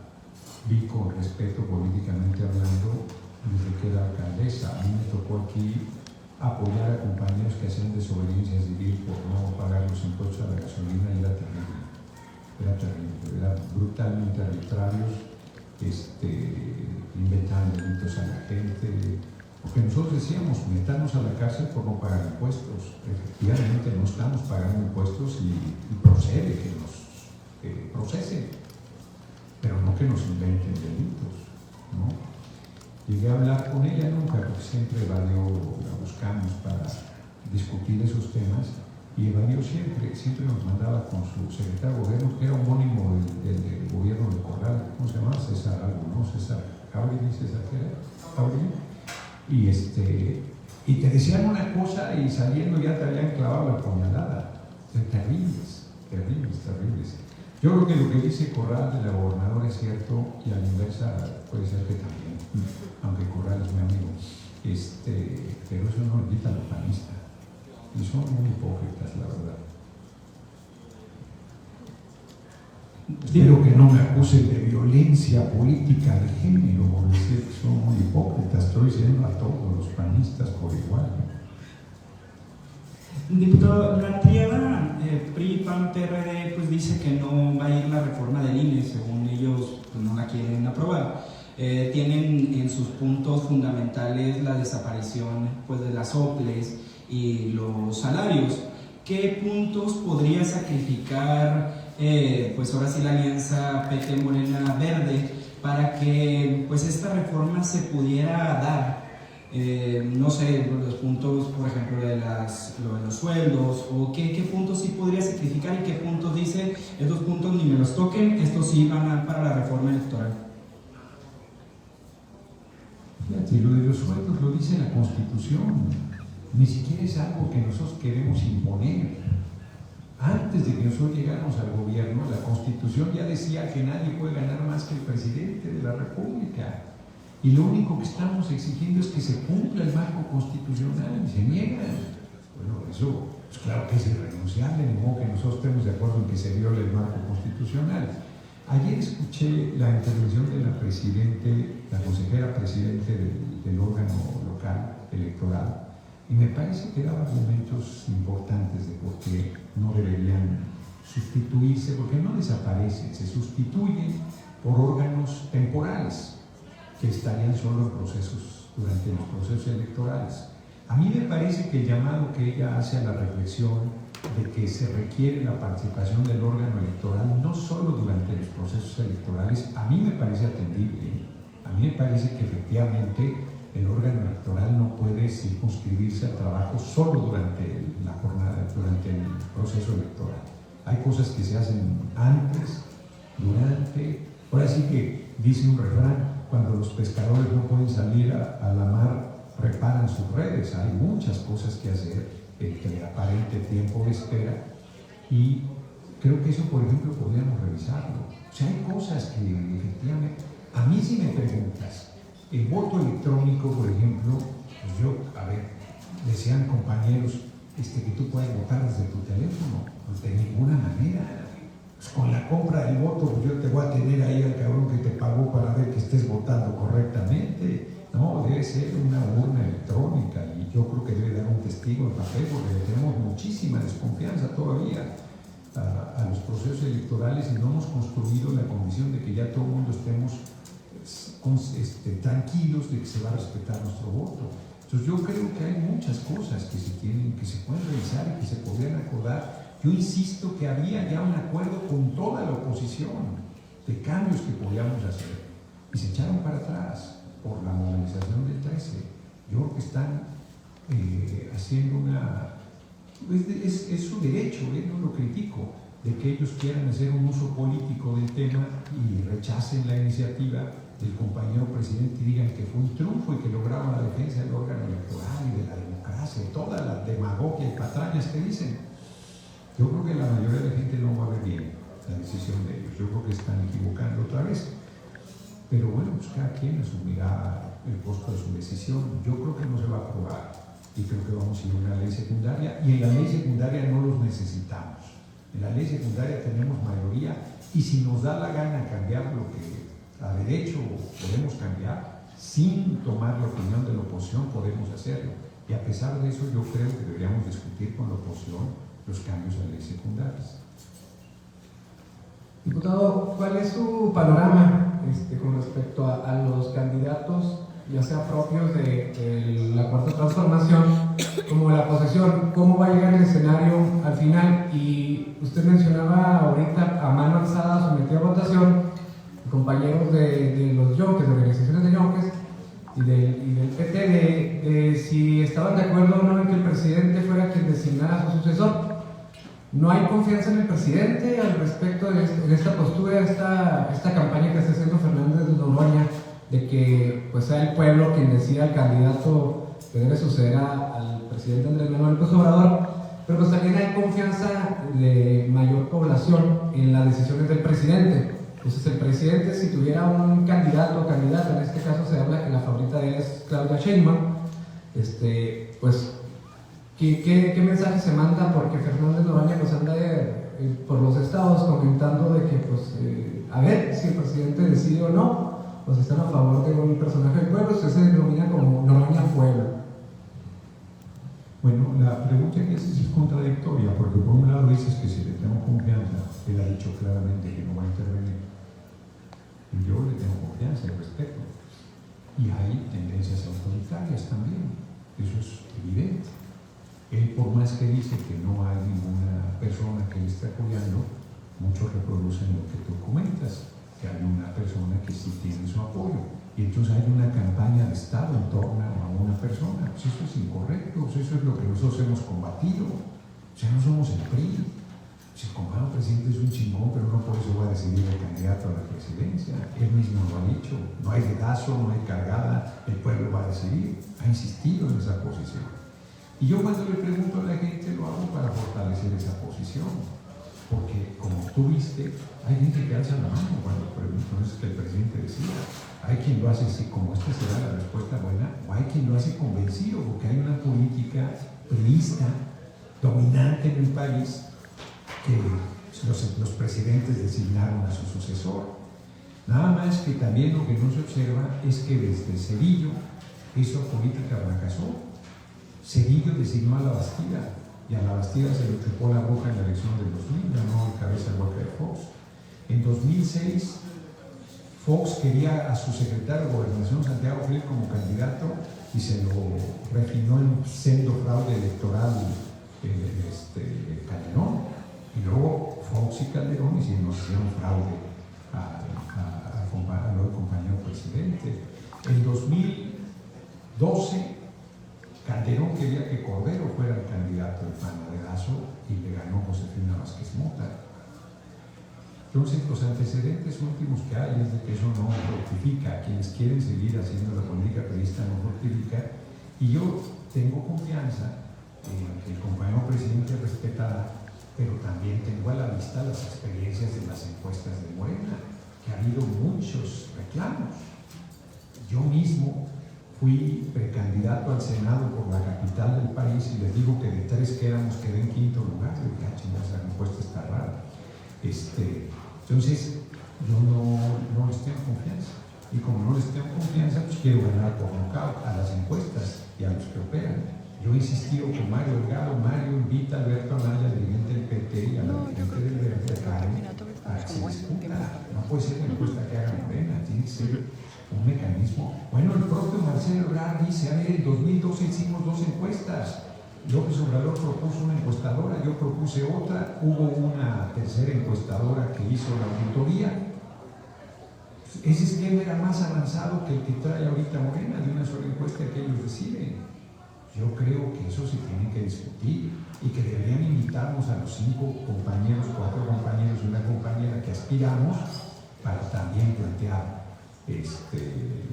vi con respeto políticamente hablando desde que era alcaldesa. A mí me tocó aquí apoyar a compañeros que hacían desobediencia civil por no pagar los impuestos a la gasolina, y era terrible, eran brutalmente arbitrarios, inventaban delitos a la gente, porque nosotros decíamos, meternos a la cárcel por no pagar impuestos. Efectivamente no estamos pagando impuestos y procede que nos procesen, pero no que nos inventen delitos, ¿no? Llegué a hablar con ella nunca, porque siempre la buscamos para discutir esos temas, y Evaristo siempre nos mandaba con su secretario de gobierno, que era homónimo del gobierno de Corral, ¿cómo se llamaba? César algo, ¿no? César Jauregui, César ¿qué era? Jauregui. Y te decían una cosa y saliendo ya te habían clavado la puñalada. Terribles. Yo creo que lo que dice Corral de la gobernadora es cierto, y a la inversa puede ser que también, aunque Corral es mi amigo, pero eso no le quita a los panistas, y son muy hipócritas, la verdad. Espero que no me acusen de violencia política de género, por decir que son muy hipócritas. Estoy diciendo a todos los panistas por igual. Diputado, la tríada PRI, PAN, PRD pues dice que no va a ir la reforma del INE, según ellos pues, no la quieren aprobar. Tienen en sus puntos fundamentales la desaparición pues, de las OPLES y los salarios. ¿Qué puntos podría sacrificar pues ahora sí la alianza PT Morena Verde para que pues esta reforma se pudiera dar? No sé, los puntos, por ejemplo, lo de los sueldos, o qué puntos sí podría sacrificar y qué puntos dice, estos puntos ni me los toquen, estos sí van para la reforma electoral. Fíjate, lo de los sueldos lo dice la Constitución, ni siquiera es algo que nosotros queremos imponer. Antes de que nosotros llegáramos al gobierno, la Constitución ya decía que nadie puede ganar más que el presidente de la República. Y lo único que estamos exigiendo es que se cumpla el marco constitucional, y se niegan. Bueno, eso, pues claro que es irrenunciable, ni modo que nosotros estemos de acuerdo en que se viole el marco constitucional. Ayer escuché la intervención de la consejera presidente del órgano local electoral, y me parece que daba argumentos importantes de por qué no deberían sustituirse, porque no desaparecen, se sustituyen por órganos temporales que estarían solo durante los procesos electorales. A mí me parece que el llamado que ella hace a la reflexión de que se requiere la participación del órgano electoral no solo durante los procesos electorales, a mí me parece atendible. A mí me parece que efectivamente el órgano electoral no puede circunscribirse al trabajo solo durante la jornada, durante el proceso electoral. Hay cosas que se hacen antes, durante. Ahora sí que dice un refrán, cuando los pescadores no pueden salir a la mar, reparan sus redes. Hay muchas cosas que hacer entre el aparente tiempo de espera, y creo que eso, por ejemplo, podríamos revisarlo. O sea, hay cosas que efectivamente, a mí si me preguntas, el voto electrónico, por ejemplo, pues yo, decían compañeros que tú puedes votar desde tu teléfono, pues de ninguna manera. Pues con la compra del voto, pues yo te voy a tener ahí al cabrón que te pagó para ver que estés votando correctamente. No, debe ser una urna electrónica, y yo creo que debe dar un testigo en papel, porque le tenemos muchísima desconfianza todavía a los procesos electorales, y no hemos construido la condición de que ya todo el mundo estemos tranquilos de que se va a respetar nuestro voto. Entonces yo creo que hay muchas cosas que se pueden revisar y que se podrían acordar. Yo insisto que había ya un acuerdo con toda la oposición de cambios que podíamos hacer, y se echaron para atrás por la movilización del 13. Yo creo que están haciendo es su derecho, no lo critico, de que ellos quieran hacer un uso político del tema y rechacen la iniciativa del compañero presidente y digan que fue un triunfo y que lograron la defensa del órgano electoral y de la democracia y toda la demagogia y patrañas que dicen. Yo creo que la mayoría de la gente no va a ver bien la decisión de ellos. Yo creo que están equivocando otra vez. Pero bueno, pues cada quien asumirá el costo de su decisión. Yo creo que no se va a aprobar, y creo que vamos a ir a una ley secundaria, y en la ley secundaria no los necesitamos. En la ley secundaria tenemos mayoría, y si nos da la gana cambiar lo que a derecho podemos cambiar, sin tomar la opinión de la oposición, podemos hacerlo. Y a pesar de eso, yo creo que deberíamos discutir con la oposición los cambios a leyes secundarias. Diputado, ¿cuál es su panorama con respecto a los candidatos, ya sea propios de la Cuarta Transformación, como la oposición? ¿Cómo va a llegar el escenario al final? Y usted mencionaba ahorita, a mano alzada, sometió a votación compañeros de los yonques, de organizaciones de yonques y del PT, de si estaban de acuerdo o no en que el presidente fuera quien designara a su sucesor. No hay confianza en el presidente al respecto de esta postura, esta campaña que está haciendo Fernández de Noroña, de que pues sea el pueblo quien decida al candidato que debe suceder al presidente Andrés Manuel López Obrador, pero pues también hay confianza de mayor población en las decisiones del presidente. Entonces el presidente, si tuviera un candidato o candidata, en este caso se habla que la favorita de él es Claudia Sheinbaum, pues ¿qué mensaje se manda? Porque Fernández Noroña pues anda por los estados comentando de que pues a ver si el presidente decide o no, pues están a favor de un personaje del pueblo. Usted se denomina como Noroña Pueblo. Bueno, la pregunta que haces es contradictoria, porque por un lado dices que si le tengo confianza, él ha dicho claramente que no va a intervenir, y yo le tengo confianza y respeto, y hay tendencias autoritarias también, eso es evidente. Él, por más que dice que no hay ninguna persona que le esté apoyando, muchos reproducen lo que tú comentas, que hay una persona que sí tiene su apoyo, y entonces hay una campaña de Estado en torno a una persona. Pues eso es incorrecto, pues eso es lo que nosotros hemos combatido. O sea, no somos el PRI. Si el compañero presidente es un chingón, pero no por eso va a decidir el candidato a la presidencia. Él mismo lo ha dicho, no hay dedazo, no hay cargada, el pueblo va a decidir. Ha insistido en esa posición. Y yo cuando le pregunto a la gente lo hago para fortalecer esa posición, porque como tú viste, hay gente que alza la mano cuando pregunto, no es que el presidente decida. Hay quien lo hace así, como esta será la respuesta buena, o hay quien lo hace convencido, porque hay una política priista dominante en el país que los presidentes designaron a su sucesor. Nada más que también lo que no se observa es que desde Cedillo esa política fracasó. Cedillo designó a la Bastida y a la Bastida se le chupó la boca en la elección del 2000, ganó cabeza Walker Fox. En 2006, Fox quería a su secretario de Gobernación, Santiago Krill, como candidato y se lo refinó en sendo fraude electoral Calderón. Y luego Fox y Calderón hicieron fraude al compañero presidente. En 2012, Calderón quería que Cordero fuera el candidato del PAN de Lazo y le ganó Josefina Vázquez Mota. Entonces, los antecedentes últimos que hay es de que eso no fructifica. Quienes quieren seguir haciendo la política periodista no fructifica. Y yo tengo confianza en que el compañero presidente respetará, pero también tengo a la vista las experiencias de las encuestas de Morena, que ha habido muchos reclamos. Yo mismo fui precandidato al Senado por la capital del país y les digo que de 3 que éramos quedé en 5º lugar. Digo, ya chingada, esa encuesta está rara. Entonces, yo no les tengo confianza. Y como no les tengo confianza, pues quiero ganar por nocaut a las encuestas y a los que operan. Yo he insistido con Mario Delgado. Mario invita a Alberto Anaya, dirigente del PT, y a la dirigente del Verde, Karen, para que se discuta. No puede ser una encuesta que haga Morena, tiene que ser un mecanismo. Bueno, el propio Marcelo Ebrard dice, a ver, en 2012 hicimos 2 encuestas. López Obrador propuso una encuestadora, yo propuse otra, hubo una tercera encuestadora que hizo la auditoría. Ese esquema era más avanzado que el que trae ahorita Morena, de una sola encuesta que ellos reciben. Yo creo que eso se tiene que discutir y que deberían invitarnos a los 5 compañeros, 4 compañeros y una compañera que aspiramos para también plantear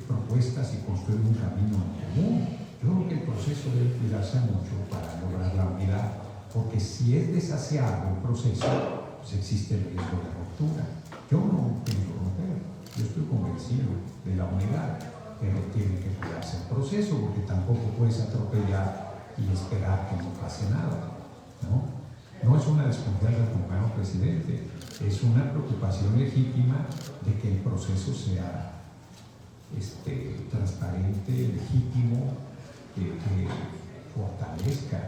propuestas y construir un camino común. Yo creo que el proceso debe cuidarse mucho para lograr la unidad, porque si es desaseado el proceso, pues existe el riesgo de ruptura. Yo no pienso romper, yo estoy convencido de la unidad, pero tiene que cuidarse el proceso, porque tampoco puedes atropellar y esperar que no pase nada, ¿no? No es una desconfianza del compañero presidente, es una preocupación legítima de que el proceso sea transparente, legítimo, que fortalezca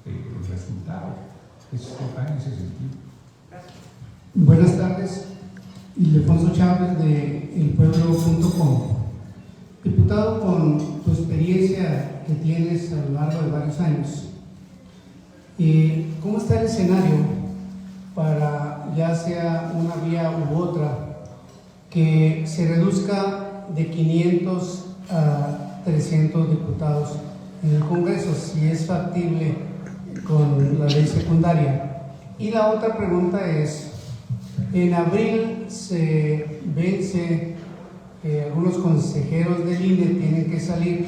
el resultado. Eso va en ese sentido. Buenas tardes, Ildefonso Chávez de elpueblo.com. Diputado, con tu experiencia que tienes a lo largo de varios años, ¿cómo está el escenario para, ya sea una vía u otra, que se reduzca de 500 a 300 diputados en el Congreso, si es factible con la ley secundaria? Y la otra pregunta es, en abril se vence, algunos consejeros del INE tienen que salir.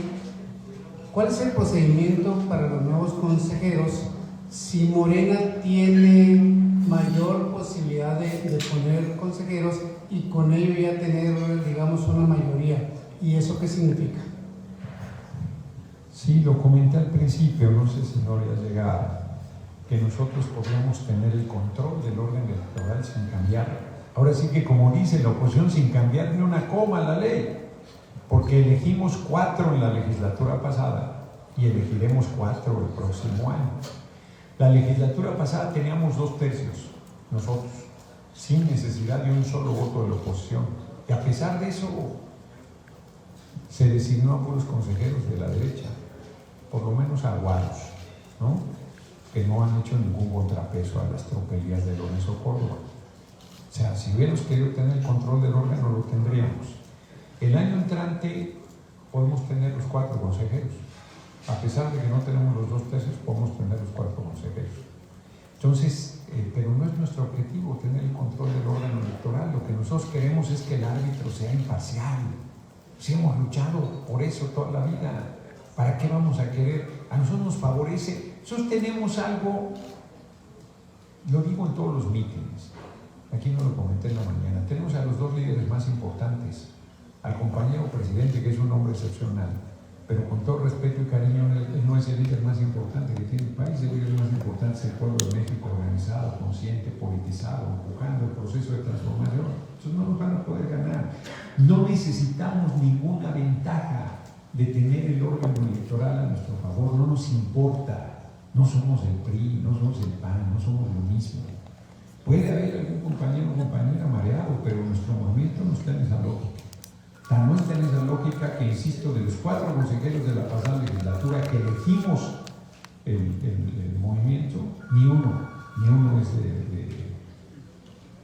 ¿Cuál es el procedimiento para los nuevos consejeros si Morena tiene mayor posibilidad de poner consejeros y con ello ya tener, digamos, una mayoría? ¿Y eso qué significa? Sí, lo comenté al principio, no sé si no le ha llegado, que nosotros podríamos tener el control del orden electoral sin cambiar. Ahora sí que, como dice la oposición, sin cambiar ni una coma la ley, porque elegimos 4 en la legislatura pasada y elegiremos 4 el próximo año. La legislatura pasada teníamos 2/3 nosotros, sin necesidad de un solo voto de la oposición, y a pesar de eso se designó a puros consejeros de la derecha, por lo menos aguados, ¿no?, que no han hecho ningún contrapeso a las tropelías de Lorenzo Córdoba. O sea, si hubiéramos querido tener el control del órgano, lo tendríamos. El año entrante podemos tener los 4 consejeros. A pesar de que no tenemos los 2/3, podemos tener los 4 consejeros. Entonces, pero no es nuestro objetivo tener el control del órgano electoral. Lo que nosotros queremos es que el árbitro sea imparcial. Si hemos luchado por eso toda la vida, ¿para qué vamos a querer? A nosotros nos favorece. Nosotros tenemos algo, lo digo en todos los mítines, aquí no lo comenté en la mañana, tenemos a los 2 líderes más importantes, al compañero presidente, que es un hombre excepcional, pero con todo respeto y cariño, él no es el líder más importante que tiene el país. El líder más importante es el pueblo de México, organizado, consciente, politizado, empujando el proceso de transformación. Entonces no nos van a poder ganar. No necesitamos ninguna ventaja de tener el órgano electoral a nuestro favor, no nos importa. No somos el PRI, no somos el PAN, no somos lo mismo. Puede haber algún compañero o compañera mareado, pero nuestro movimiento no está en esa lógica. Tan no está en esa lógica que, insisto, de los 4 consejeros de la pasada legislatura que elegimos el movimiento, ni uno es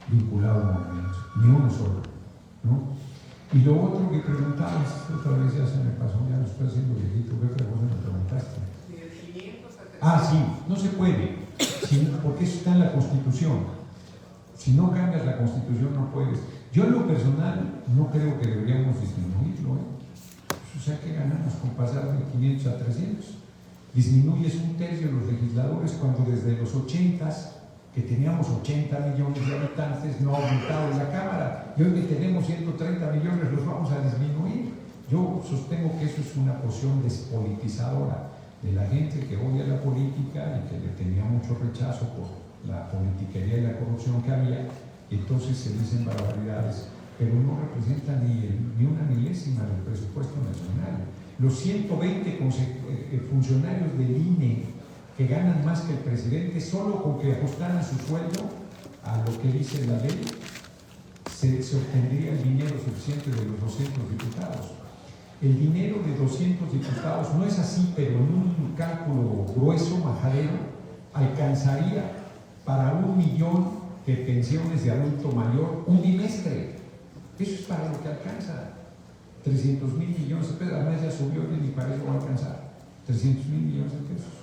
vinculado al movimiento, ni uno solo, ¿no? Y lo otro que preguntabas, otra vez ya se me pasó, ya lo estoy haciendo viejito, ¿qué otra cosa me preguntaste? Sí, no se puede, porque eso está en la Constitución. Si no cambias la Constitución no puedes. Yo en lo personal no creo que deberíamos disminuirlo, O sea, ¿qué ganamos con pasar de 500 a 300? Disminuyes 1/3 de los legisladores cuando desde los 80s, que teníamos 80 millones de habitantes, no ha aumentado en la Cámara. Y hoy que tenemos 130 millones los vamos a disminuir. Yo sostengo que eso es una posición despolitizadora de la gente que odia la política y que le tenía mucho rechazo por la politiquería y la corrupción que había. Entonces se dicen barbaridades, pero no representa ni una milésima del presupuesto nacional. Los 120 funcionarios del INE que ganan más que el presidente, solo con que ajustaran su sueldo a lo que dice la ley, se obtendría el dinero suficiente de los 200 diputados. El dinero de 200 diputados no es así, pero en un cálculo grueso, majadero, alcanzaría para 1 millón de pensiones de adulto mayor un bimestre. Eso es para lo que alcanza. 300,000 millones de pesos, además ya subió y ni para eso va a alcanzar. 300,000 millones de pesos.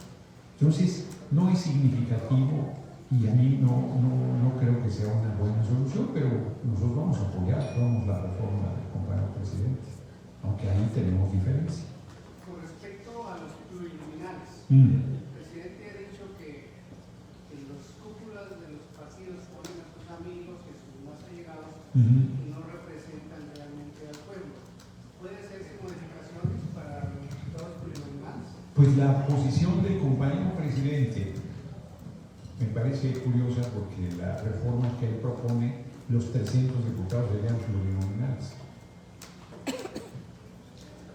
Entonces, no es significativo y a mí no creo que sea una buena solución, pero nosotros vamos a apoyar la reforma del compañero presidente, aunque ahí tenemos diferencia. Con respecto a los plurinominales, el presidente ha dicho que los cúpulas de los partidos ponen a sus amigos, que sus más allegados, y no representan realmente al pueblo. ¿Puede hacerse modificaciones para los diputados plurinominales? Pues la posición del compañero presidente me parece curiosa porque la reforma que él propone, los 300 diputados serían plurinominales.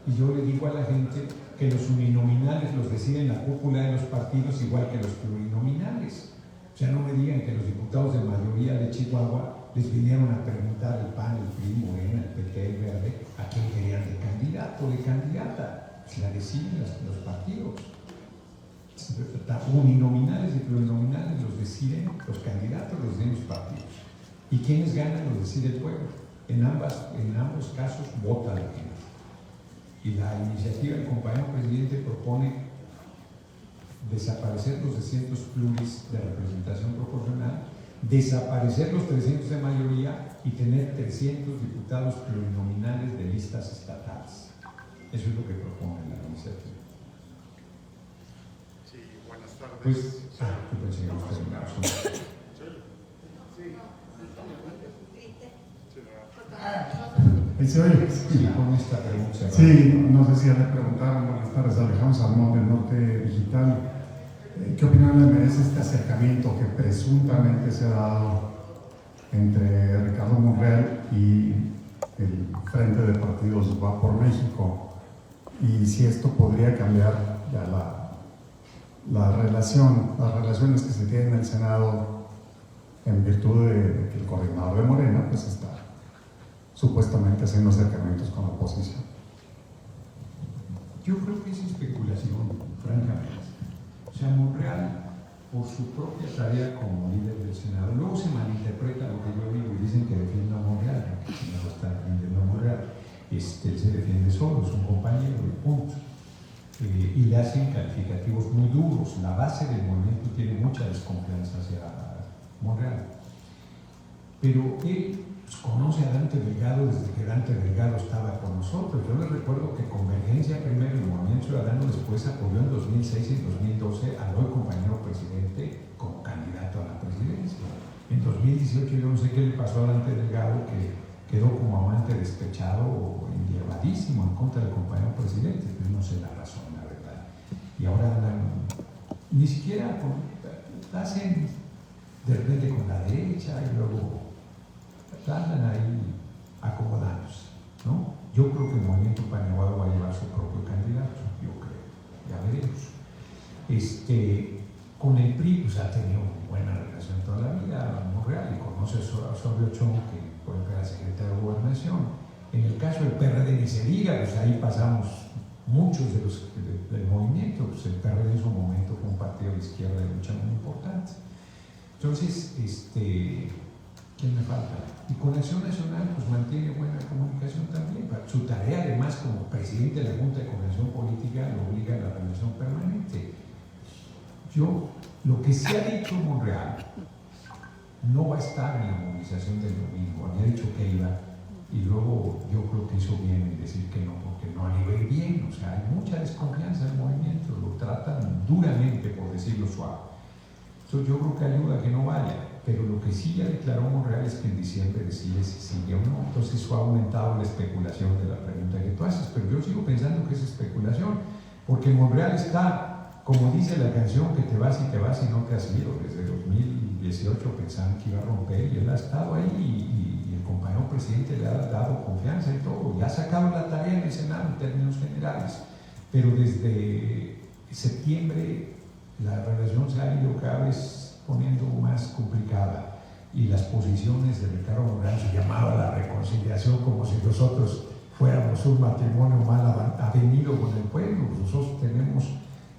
Y yo le digo a la gente que los uninominales los deciden la cúpula de los partidos igual que los plurinominales. O sea, no me digan que los diputados de mayoría de Chihuahua les vinieron a preguntar el PAN, el PRI, Morena, el PT, el Verde, a quién querían de candidato o de candidata. Pues la deciden los partidos. Uninominales y plurinominales los deciden los candidatos, los deciden los partidos. Y quienes ganan los decide el pueblo. En ambos casos vota la gente. Y la iniciativa del compañero presidente propone desaparecer los 200 pluris de representación proporcional, desaparecer los 300 de mayoría y tener 300 diputados plurinominales de listas estatales. Eso es lo que propone la iniciativa. Sí, buenas tardes. Pues, yo pensé que no terminaba. ¿Se oye? Sí, con esta pregunta. Sí, no sé si ya le preguntaron. Buenas tardes, Alejandro Salmón del Norte Digital. ¿Qué opinión le merece este acercamiento que presuntamente se ha dado entre Ricardo Monreal y el Frente de Partidos Va por México? Y si esto podría cambiar ya las relaciones que se tienen en el Senado en virtud de que el coordinador de Morena pues está supuestamente haciendo acercamientos con la oposición. Yo creo que es especulación, francamente. O sea, Monreal, por su propia tarea como líder del Senado, luego se malinterpreta lo que yo digo y dicen que defiendo a Monreal, porque si no está defendiendo a Monreal, él se defiende solo, es un compañero de punto. Y le hacen calificativos muy duros. La base del movimiento tiene mucha desconfianza hacia Monreal. Pero él conoce a Dante Delgado desde que Dante Delgado estaba con nosotros. Yo les recuerdo que Convergencia primero y el Movimiento Ciudadano después apoyó en 2006 y 2012 al hoy compañero presidente como candidato a la presidencia. En 2018 yo no sé qué le pasó a Dante Delgado, que quedó como amante despechado o endiabladísimo en contra del compañero presidente. Pues no sé la razón, la verdad. Y ahora andan, ni siquiera hacen de repente con la derecha y luego andan ahí acomodándose, ¿no? Yo creo que el Movimiento Paneaguado va a llevar su propio candidato, yo creo, ya veremos. pues ha tenido buena relación toda la vida Monreal y conoce a Osorio Chong, que fue el secretario de Gobernación. En el caso del PRD ni se diga, pues ahí pasamos muchos del movimiento, pues el PRD en su momento fue un partido de izquierda de lucha muy importante. Entonces, ¿quién me falta? Y con Acción Nacional pues mantiene buena comunicación también. Su tarea además como presidente de la Junta de Coordinación Política lo obliga a la relación permanente. Lo que se ha dicho Monreal no va a estar en la movilización del domingo. Había dicho que iba y luego yo creo que hizo bien en decir que no, porque no le va a ir bien. O sea, hay mucha desconfianza en el movimiento, lo tratan duramente, por decirlo suave. Entonces yo creo que ayuda a que no vaya, pero lo que sí ya declaró Monreal es que en diciembre decide si sigue o no. Entonces eso ha aumentado la especulación de la pregunta que tú haces, pero yo sigo pensando que es especulación, porque Monreal está, como dice la canción, que te vas y no te has ido. Desde 2018 pensaban que iba a romper y él ha estado ahí y el compañero presidente le ha dado confianza y todo. Ya ha sacado la tarea en el Senado en términos generales, pero desde septiembre la relación se ha ido cada vez poniendo más complicada y las posiciones de Ricardo Monreal se llamaba la reconciliación como si nosotros fuéramos un matrimonio mal avenido con el pueblo. Nosotros tenemos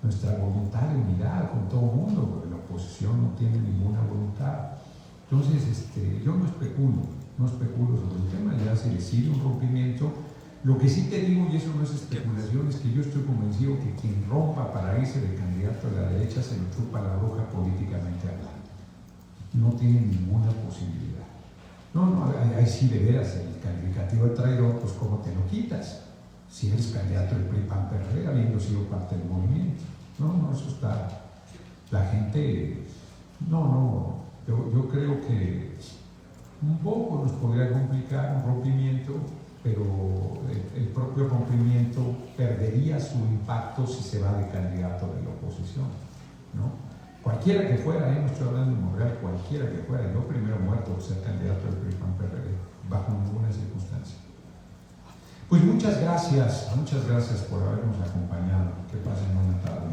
nuestra voluntad de unidad con todo el mundo, porque la oposición no tiene ninguna voluntad. Entonces, yo no especulo sobre el tema, ya se decide un rompimiento. Lo que sí te digo, y eso no es especulación, es que yo estoy convencido que quien rompa para irse de candidato a la derecha se lo chupa la bruja políticamente hablando. No tiene ninguna posibilidad. No, ahí sí de veras el calificativo de traidor, pues ¿cómo te lo quitas? Si eres candidato del PRI-PAN-PRD, habiendo sido parte del movimiento. No, eso está... La gente... Yo creo que un poco nos podría complicar un rompimiento, pero el propio rompimiento perdería su impacto si se va de candidato de la oposición, ¿no? Cualquiera que fuera, no estoy hablando de Monreal, cualquiera que fuera, yo primero muerto por ser candidato del PRI-PAN-PRD, bajo ninguna circunstancia. Pues muchas gracias por habernos acompañado. Que pasen buena tarde.